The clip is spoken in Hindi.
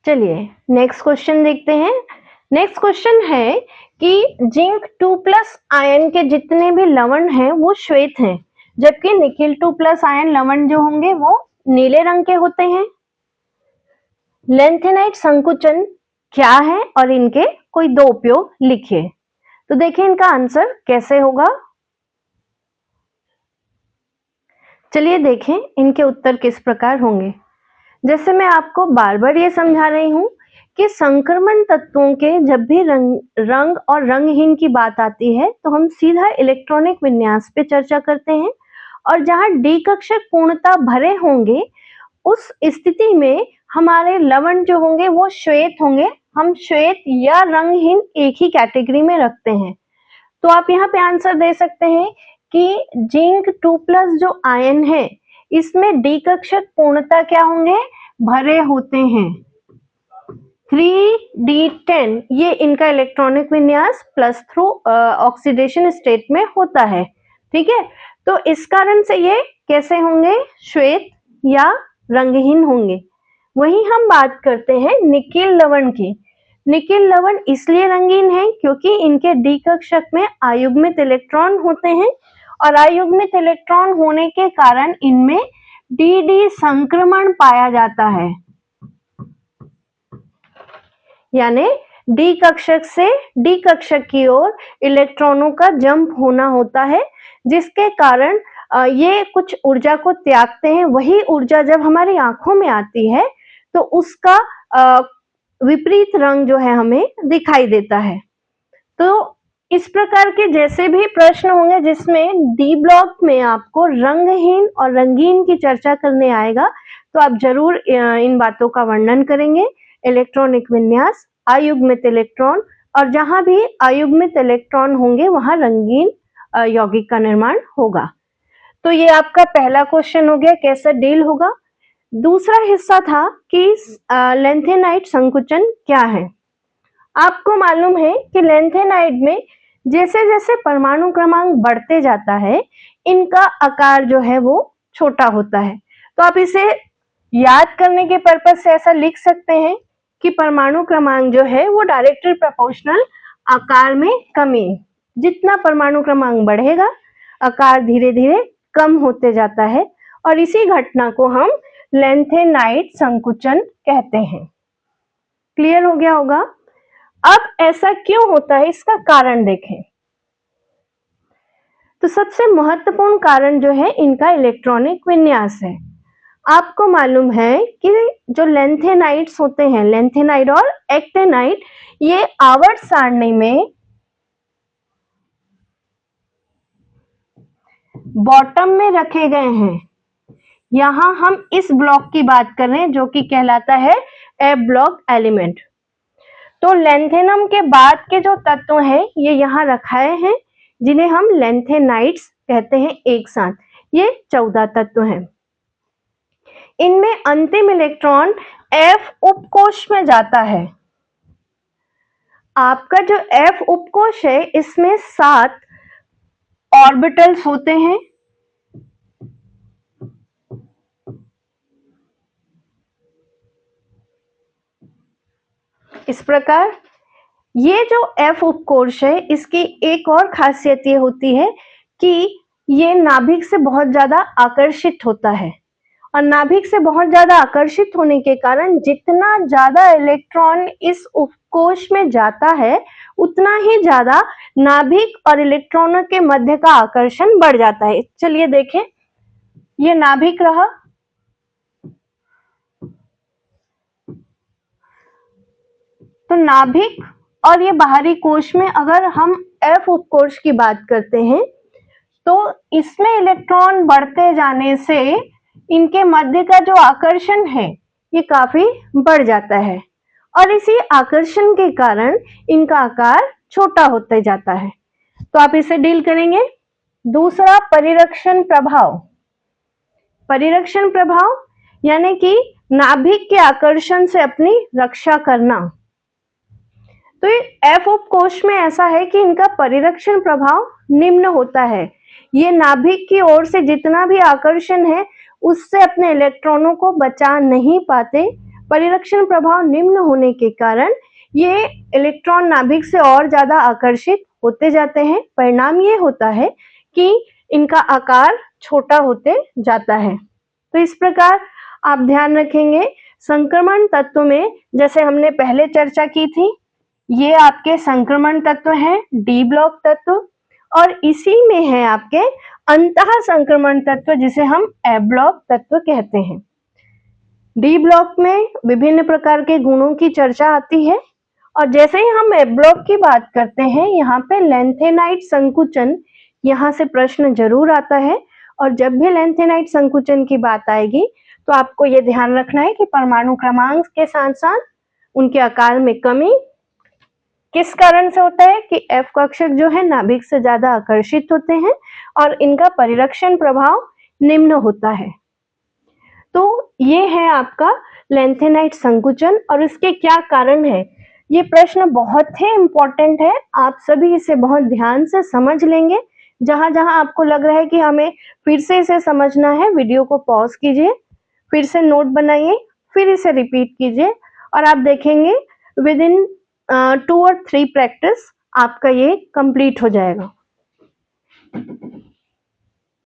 चलिए नेक्स्ट क्वेश्चन देखते हैं। नेक्स्ट क्वेश्चन है कि जिंक 2+ आयन के जितने भी लवण हैं वो श्वेत हैं, जबकि निकिल 2+ आयन लवण जो होंगे वो नीले रंग के होते हैं। लेंथेनाइट संकुचन क्या है और इनके कोई दो उपयोग लिखिए। तो देखिए इनका आंसर कैसे होगा। चलिए देखें इनके उत्तर किस प्रकार होंगे। जैसे मैं आपको बार बार ये समझा रही हूं कि संक्रमण तत्वों के जब भी रंग और रंगहीन की बात आती है तो हम सीधा इलेक्ट्रॉनिक विन्यास पे चर्चा करते हैं, और जहां डी कक्षक पूर्णता भरे होंगे उस स्थिति में हमारे लवण जो होंगे वो श्वेत होंगे। हम श्वेत या रंगहीन एक ही कैटेगरी में रखते हैं। तो आप यहाँ पे आंसर दे सकते हैं कि जिंक 2+ जो आयन है इसमें डी कक्षक पूर्णता क्या होंगे, भरे होते हैं। 3D10 ये इनका इलेक्ट्रॉनिक विन्यास प्लस थ्रू ऑक्सीडेशन स्टेट में होता है। ठीक है, तो इस कारण से ये कैसे होंगे, श्वेत या रंगहीन होंगे। वहीं हम बात करते हैं निकिल लवण की। निकिल लवण इसलिए रंगीन है क्योंकि इनके डी कक्षक में अयुग्मित इलेक्ट्रॉन होते हैं, और अयुग्मित इलेक्ट्रॉन होने के कारण इनमें डी संक्रमण पाया जाता है, यानी डी कक्षक से डी कक्षक की ओर इलेक्ट्रॉनों का जंप होना होता है, जिसके कारण ये कुछ ऊर्जा को त्यागते हैं। वही ऊर्जा जब हमारी आंखों में आती है तो उसका विपरीत रंग जो है हमें दिखाई देता है। तो इस प्रकार के जैसे भी प्रश्न होंगे जिसमें डी ब्लॉक में आपको रंगहीन और रंगीन की चर्चा करने आएगा तो आप जरूर इन बातों का वर्णन करेंगे। इलेक्ट्रॉनिक विन्यास, अयुग्मित इलेक्ट्रॉन, और जहां भी अयुग्मित इलेक्ट्रॉन होंगे वहां रंगीन यौगिक का निर्माण होगा। तो ये आपका पहला क्वेश्चन हो गया, कैसा डील होगा। दूसरा हिस्सा था कि लेंथेनाइट संकुचन क्या है। आपको मालूम है कि लेंथेनाइट में जैसे जैसे परमाणु क्रमांक बढ़ते जाता है इनका आकार जो है वो छोटा होता है। तो आप इसे याद करने के पर्पज से ऐसा लिख सकते हैं कि परमाणु क्रमांक जो है वो डायरेक्टली प्रोपोर्शनल आकार में कमी। जितना परमाणु क्रमांक बढ़ेगा आकार धीरे धीरे कम होते जाता है, और इसी घटना को हम लेंथेनाइट संकुचन कहते हैं। क्लियर हो गया होगा। अब ऐसा क्यों होता है इसका कारण देखें। तो सबसे महत्वपूर्ण कारण जो है इनका इलेक्ट्रॉनिक विन्यास है। आपको मालूम है कि जो लेंथेनाइट्स होते हैं, लेंथेनाइट और एक्टेनाइट, ये आवर्त सारणी में बॉटम में रखे गए हैं। यहां हम इस ब्लॉक की बात कर रहे हैं जो कि कहलाता है ए ब्लॉक एलिमेंट। तो लेंथेनम के बाद के जो तत्व हैं ये यहाँ रखाए हैं जिन्हें हम लेंथेनाइट्स कहते हैं एक साथ। ये 14 तत्व हैं। इनमें अंतिम इलेक्ट्रॉन F उपकोष में जाता है। आपका जो F उपकोष है इसमें 7 ऑर्बिटल्स होते हैं। इस प्रकार ये जो F उपकोष है इसकी एक और खासियत ये होती है कि ये नाभिक से बहुत ज्यादा आकर्षित होता है, और नाभिक से बहुत ज्यादा आकर्षित होने के कारण जितना ज्यादा इलेक्ट्रॉन इस उपकोष में जाता है उतना ही ज्यादा नाभिक और इलेक्ट्रॉनों के मध्य का आकर्षण बढ़ जाता है। चलिए देखें, ये नाभिक रहा। तो नाभिक और ये बाहरी कोश में अगर हम F उपकोष की बात करते हैं तो इसमें इलेक्ट्रॉन बढ़ते जाने से इनके मध्य का जो आकर्षण है ये काफी बढ़ जाता है, और इसी आकर्षण के कारण इनका आकार छोटा होते जाता है। तो आप इसे डील करेंगे। दूसरा, परिरक्षण प्रभाव। परिरक्षण प्रभाव यानी कि नाभिक के आकर्षण से अपनी रक्षा करना। तो ये F उपकोष में ऐसा है कि इनका परिरक्षण प्रभाव निम्न होता है। ये नाभिक की ओर से जितना भी आकर्षण है उससे अपने इलेक्ट्रॉनों को बचा नहीं पाते, परिरक्षण प्रभाव निम्न होने के कारण ये इलेक्ट्रॉन नाभिक से और ज्यादा आकर्षित होते जाते हैं। परिणाम ये होता है कि इनका आकार छोटा होते जाता है। तो इस प्रकार आप ध्यान रखेंगे, संक्रमण तत्व में जैसे हमने पहले चर्चा की थी, ये आपके संक्रमण तत्व हैं, डी ब्लॉक तत्व, और इसी में है आपके अंतः संक्रमण तत्व जिसे हम ए ब्लॉक तत्व कहते हैं। डी ब्लॉक में विभिन्न प्रकार के गुणों की चर्चा आती है, और जैसे ही हम ए ब्लॉक की बात करते हैं, यहाँ पे लैंथेनाइट संकुचन, यहाँ से प्रश्न जरूर आता है। और जब भी लैंथेनाइट संकुचन की बात आएगी तो आपको ये ध्यान रखना है कि परमाणु क्रमांक के साथ साथ उनके आकार में कमी किस कारण से होता है कि एफ कक्षक जो है नाभिक से ज्यादा आकर्षित होते हैं और इनका परिरक्षण प्रभाव निम्न होता है। तो ये है आपका लैंथेनाइट संकुचन और इसके क्या कारण है। ये प्रश्न बहुत ही इंपॉर्टेंट है, आप सभी इसे बहुत ध्यान से समझ लेंगे। जहां जहां आपको लग रहा है कि हमें फिर से इसे समझना है, वीडियो को पॉज कीजिए, फिर से नोट बनाइए, फिर इसे रिपीट कीजिए और आप देखेंगे विद इन 2 और 3 प्रैक्टिस आपका ये कंप्लीट हो जाएगा।